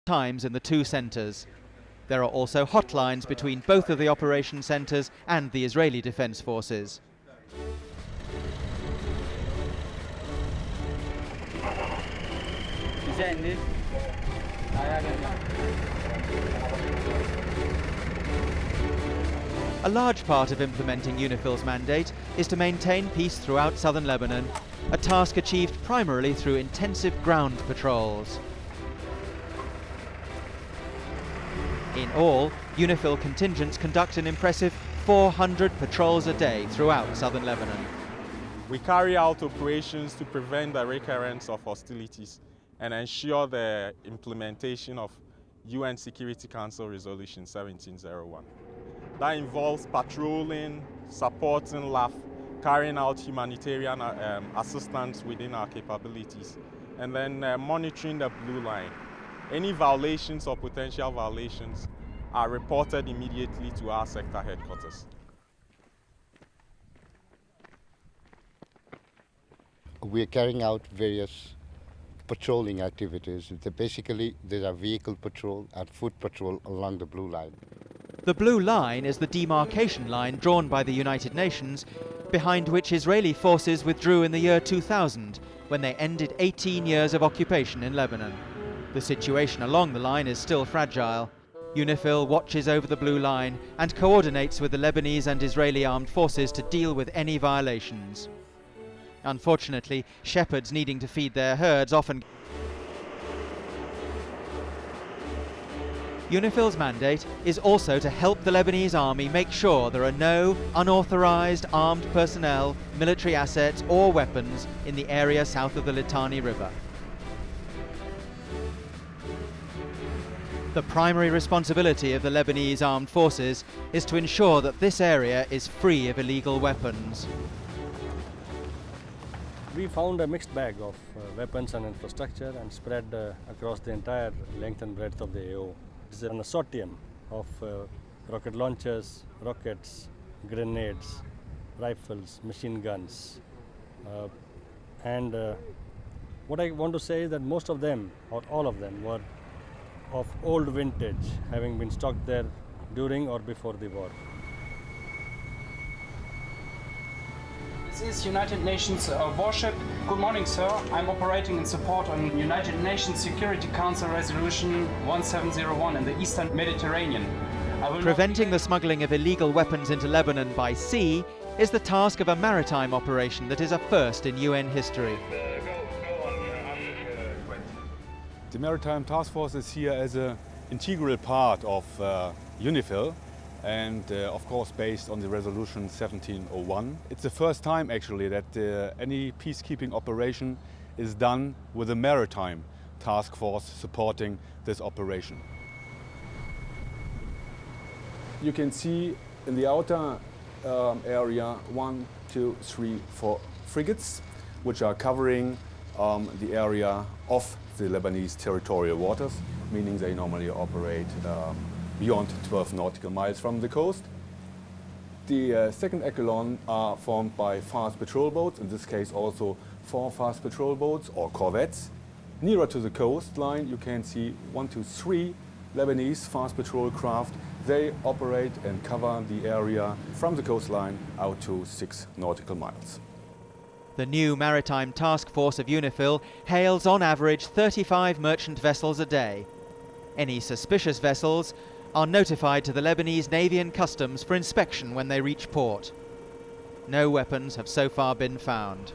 times in the two centres. There are also hotlines between both of the operation centres and the Israeli Defence Forces. A large part of implementing Unifil's mandate is to maintain peace throughout southern Lebanon, a task achieved primarily through intensive ground patrols. In all, Unifil contingents conduct an impressive 400 patrols a day throughout southern Lebanon. We carry out operations to prevent the recurrence of hostilities and ensure the implementation of UN Security Council Resolution 1701. That involves patrolling, supporting LAF, carrying out humanitarian assistance within our capabilities, and then monitoring the blue line. Any violations or potential violations are reported immediately to our sector headquarters. We are carrying out various patrolling activities. Basically, there are vehicle patrol and foot patrol along the blue line. The blue line is the demarcation line drawn by the United Nations, behind which Israeli forces withdrew in the year 2000, when they ended 18 years of occupation in Lebanon. The situation along the line is still fragile. Unifil watches over the blue line and coordinates with the Lebanese and Israeli armed forces to deal with any violations. Unfortunately, shepherds needing to feed their herds often... Unifil's mandate is also to help the Lebanese army make sure there are no unauthorized armed personnel, military assets or weapons in the area south of the Litani River. The primary responsibility of the Lebanese armed forces is to ensure that this area is free of illegal weapons. We found a mixed bag of weapons and infrastructure and spread across the entire length and breadth of the AO. It's an assortium of rocket launchers, rockets, grenades, rifles, machine guns. And what I want to say is that most of them, or all of them, were of old vintage, having been stocked there during or before the war. This is United Nations warship. Good morning, sir. I'm operating in support on United Nations Security Council Resolution 1701 in the Eastern Mediterranean. Preventing the smuggling of illegal weapons into Lebanon by sea is the task of a maritime operation that is a first in UN history. The Maritime Task Force is here as an integral part of Unifil, and of course based on the resolution 1701. It's the first time actually that any peacekeeping operation is done with a maritime task force supporting this operation. You can see in the outer area 1, 2, 3, 4 frigates which are covering the area of the Lebanese territorial waters, meaning they normally operate beyond 12 nautical miles from the coast. The second echelon are formed by fast patrol boats, in this case also 4 fast patrol boats or corvettes. Nearer to the coastline you can see 1 to 3 Lebanese fast patrol craft. They operate and cover the area from the coastline out to 6 nautical miles. The new Maritime Task Force of Unifil hails on average 35 merchant vessels a day. Any suspicious vessels are notified to the Lebanese Navy and Customs for inspection when they reach port. No weapons have so far been found.